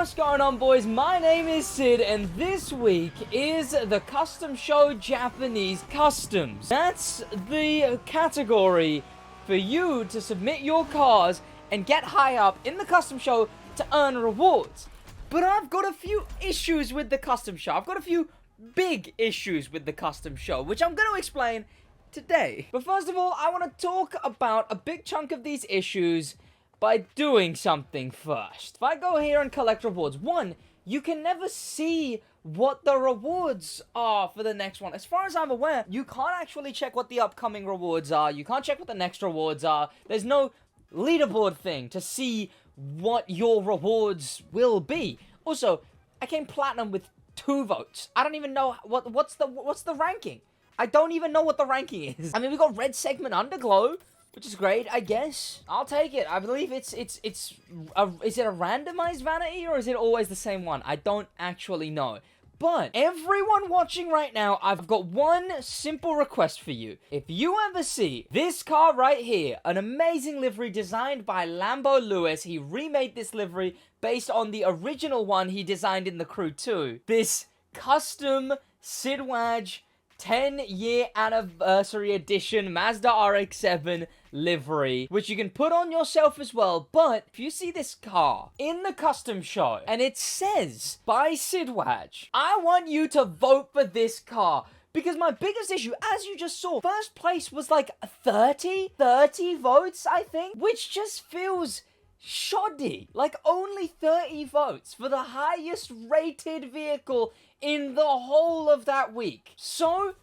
What's going on, boys? My name is Sid, and this week is the Custom Show Japanese Customs. That's the category for you to submit your cars and get high up in the Custom Show to earn rewards. But I've got a few issues with the Custom Show. I've got a few big issues with the Custom Show, which I'm going to explain today. But first of all, I want to talk about a big chunk of these issues by doing something first. If I go here and collect rewards, one, you can never see what the rewards are for the next one. As far as I'm aware, you can't actually check what the upcoming rewards are. You can't check what the next rewards are. There's no leaderboard thing to see what your rewards will be. Also, I came platinum with 2 votes. I don't even know what's the ranking. I don't even know what the ranking is. I mean, we got red segment underglow, which is great, I guess. I'll take it. I believe is it a randomized vanity, or is it always the same one? I don't actually know. But everyone watching right now, I've got one simple request for you. If you ever see this car right here, an amazing livery designed by Lambo Lewis, he remade this livery based on the original one he designed in The Crew 2. This custom SidWaj 10-year anniversary edition Mazda RX-7 livery, which you can put on yourself as well. But if you see this car in the custom show and it says by SidWaj, I want you to vote for this car. Because my biggest issue, as you just saw, first place was like 30 votes, I think, which just feels shoddy. Like, only 30 votes for the highest rated vehicle in the whole of that week. So,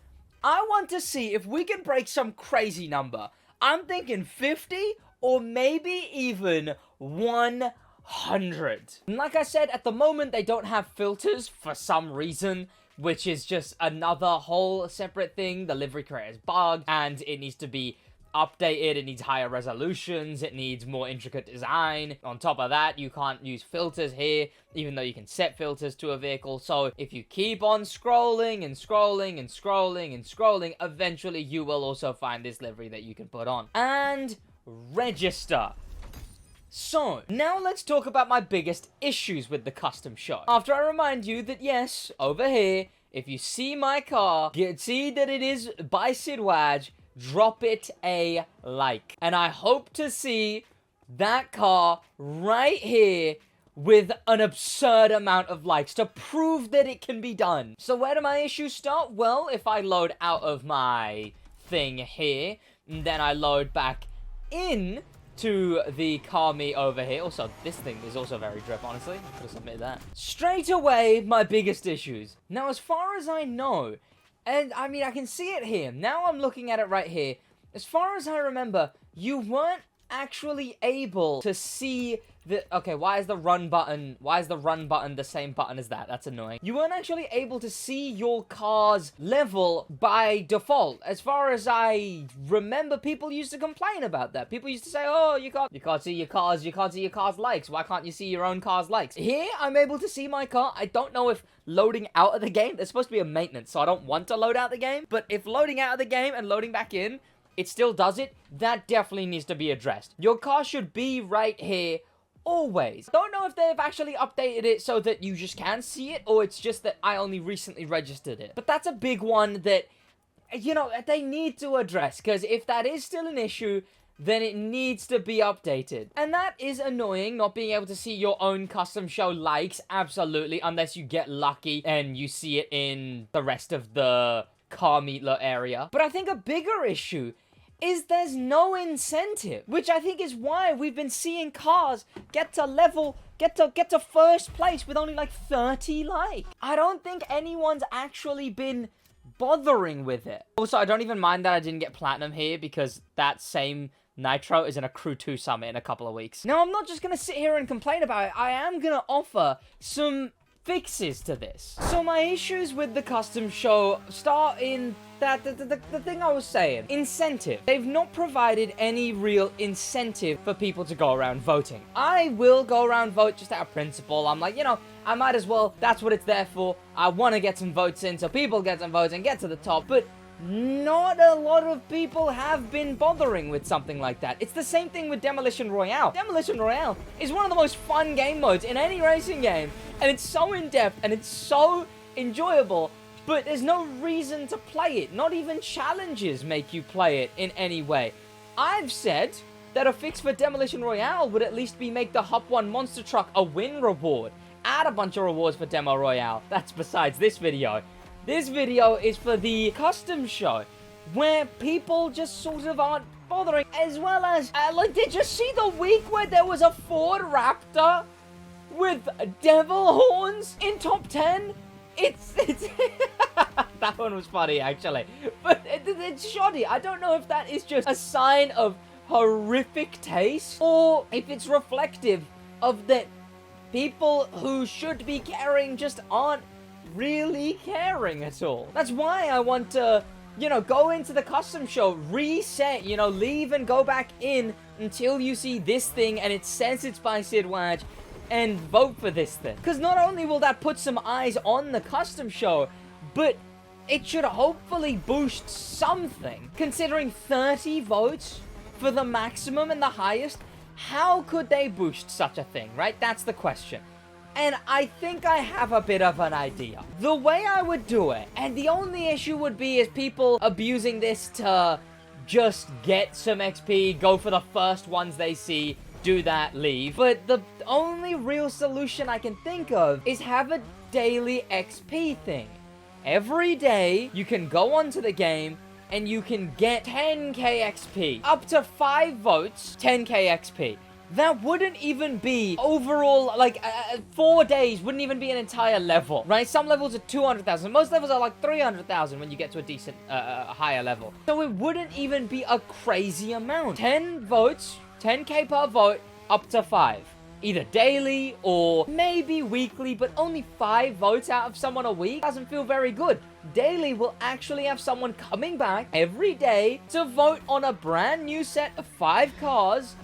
I want to see if we can break some crazy number. I'm thinking 50 or maybe even 100. And like I said, at the moment, they don't have filters for some reason, which is just another whole separate thing. The livery creator is bugged, and it needs to be updated. It needs higher resolutions. It needs more intricate design. On top of that, you can't use filters here, even though you can set filters to a vehicle. So if you keep on scrolling and scrolling and scrolling and scrolling, eventually you will also find this livery that you can put on and register. So, now let's talk about my biggest issues with the custom show. After I remind you that yes, over here, if you see my car, see that it is by SidWaj, drop it a like. And I hope to see that car right here with an absurd amount of likes to prove that it can be done. So where do my issues start? Well, if I load out of my thing here, and then I load back in to the car meet over here. Also, this thing is also very drip, honestly. I could have submitted that. Straight away, my biggest issues. Now, as far as I know, and I mean, I can see it here. Now I'm looking at it right here. As far as I remember, you weren't actually able to see the... Okay, why is the run button the same button as that? That's annoying. You weren't actually able to see your car's level by default. As far as I remember, people used to complain about that. People used to say, oh, you can't see your car's likes. Why can't you see your own car's likes? Here, I'm able to see my car. I don't know if loading out of the game, there's supposed to be a maintenance, so I don't want to load out the game. But if loading out of the game and loading back in, it still does it, that definitely needs to be addressed. Your car should be right here always. Don't know if they've actually updated it so that you just can see it, or it's just that I only recently registered it. But that's a big one that, you know, they need to address, because if that is still an issue, then it needs to be updated. And that is annoying, not being able to see your own custom show likes, absolutely, unless you get lucky and you see it in the rest of the car meetler area. But I think a bigger issue is there's no incentive, which I think is why we've been seeing cars get to first place with only like 30 likes. I don't think anyone's actually been bothering with it. Also, I don't even mind that I didn't get platinum here, because that same Nitro is in a Crew 2 summit in a couple of weeks. Now, I'm not just gonna sit here and complain about it. I am gonna offer some fixes to this. So my issues with the custom show start in that the thing I was saying. Incentive. They've not provided any real incentive for people to go around voting. I will go around vote just out of principle. I'm like, you know, I might as well. That's what it's there for. I want to get some votes in so people get some votes and get to the top. But not a lot of people have been bothering with something like that. It's the same thing with Demolition Royale. Demolition Royale is one of the most fun game modes in any racing game, and it's so in-depth, and it's so enjoyable, but there's no reason to play it. Not even challenges make you play it in any way. I've said that a fix for Demolition Royale would at least be make the Hop 1 monster truck a win reward. Add a bunch of rewards for Demo Royale. That's besides this video. This video is for the custom show, where people just sort of aren't bothering, as well as, like, did you see the week where there was a Ford Raptor with devil horns in top 10? It's that one was funny, actually. But it's shoddy. I don't know if that is just a sign of horrific taste, or if it's reflective of that people who should be caring just aren't really caring at all. That's why I want to, you know, go into the custom show, reset, you know, leave and go back in until you see this thing and it says it's by SidWaj, and vote for this thing. Because not only will that put some eyes on the custom show, but it should hopefully boost something. Considering 30 votes for the maximum and the highest, how could they boost such a thing, right? That's the question. And I think I have a bit of an idea. The way I would do it, and the only issue would be is people abusing this to just get some XP, go for the first ones they see, do that, leave. But the only real solution I can think of is have a daily XP thing. Every day, you can go onto the game, and you can get 10k XP. Up to 5 votes, 10k XP. That wouldn't even be overall, like, 4 days wouldn't even be an entire level, right? Some levels are 200,000. Most levels are like 300,000 when you get to a decent, higher level. So it wouldn't even be a crazy amount. 10 votes, 10k per vote, up to 5. Either daily or maybe weekly, but only 5 votes out of someone a week doesn't feel very good. Daily will actually have someone coming back every day to vote on a brand new set of 5 cars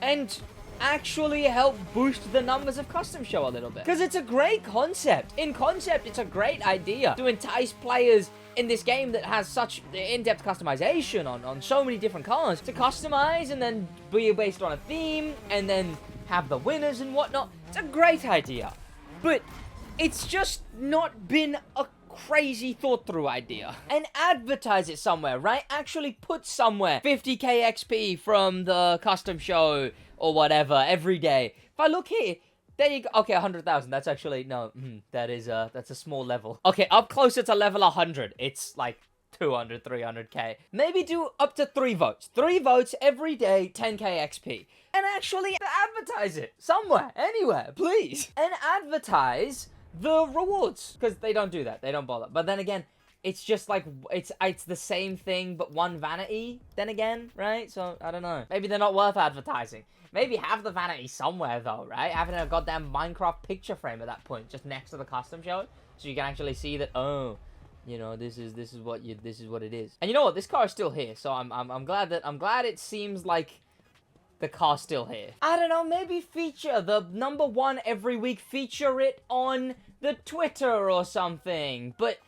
and actually help boost the numbers of custom show a little bit. Because it's a great concept. In concept, it's a great idea to entice players in this game that has such in-depth customization on so many different cars to customize and then be based on a theme and then have the winners and whatnot. It's a great idea. But it's just not been a crazy thought through idea. And advertise it somewhere, right? Actually put somewhere 50k XP from the custom show or whatever every day. If I look here, there you go. Okay, 100,000. That's actually, no, that's a small level. Okay, up closer to level 100. It's like 200, 300k. Maybe do up to 3 votes. 3 votes every day, 10k XP. And actually advertise it somewhere, anywhere, please. And advertise the rewards, because they don't do that. They don't bother. But then again, it's just like, it's the same thing, but one vanity, then again, right? So, I don't know. Maybe they're not worth advertising. Maybe have the vanity somewhere, though, right? Having a goddamn Minecraft picture frame at that point, just next to the custom show, so you can actually see that, oh, you know, this is what it is. And you know what? This car is still here, so I'm glad it seems like the car's still here. I don't know, maybe feature the #1 every week, feature it on the Twitter or something. But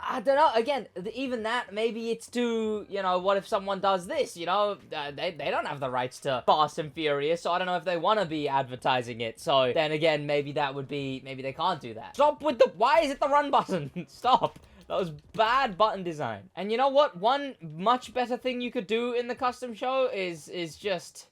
I don't know, again, even that, maybe it's too, you know, what if someone does this, you know, they don't have the rights to Fast and Furious, so I don't know if they want to be advertising it. So then again, maybe that would be, maybe they can't do that. Stop with the, why is it the run button? Stop. That was bad button design. And you know what? One much better thing you could do in the custom show is just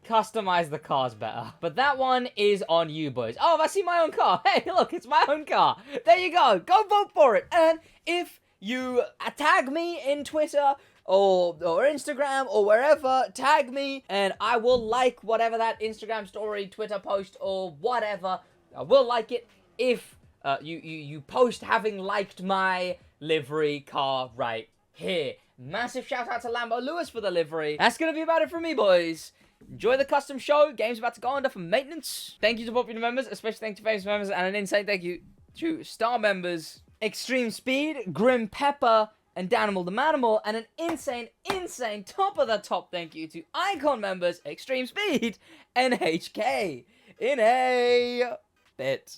customize the cars better. But that one is on you, boys. Oh, I see my own car. Hey, look, it's my own car. There you go. Go vote for it. And if you tag me in Twitter or Instagram or wherever, tag me and I will like whatever that Instagram story, Twitter post or whatever. I will like it if you post having liked my livery car right here. Massive shout out to Lambo Lewis for the livery. That's gonna be about it from me, boys. Enjoy the custom show. Game's about to go under for maintenance. Thank you to popular members, especially thank you to famous members, and an insane thank you to star members Extreme Speed, Grim Pepper, and Danimal the Manimal, and an insane top of the top thank you to Icon members Extreme Speed and HK in a bit.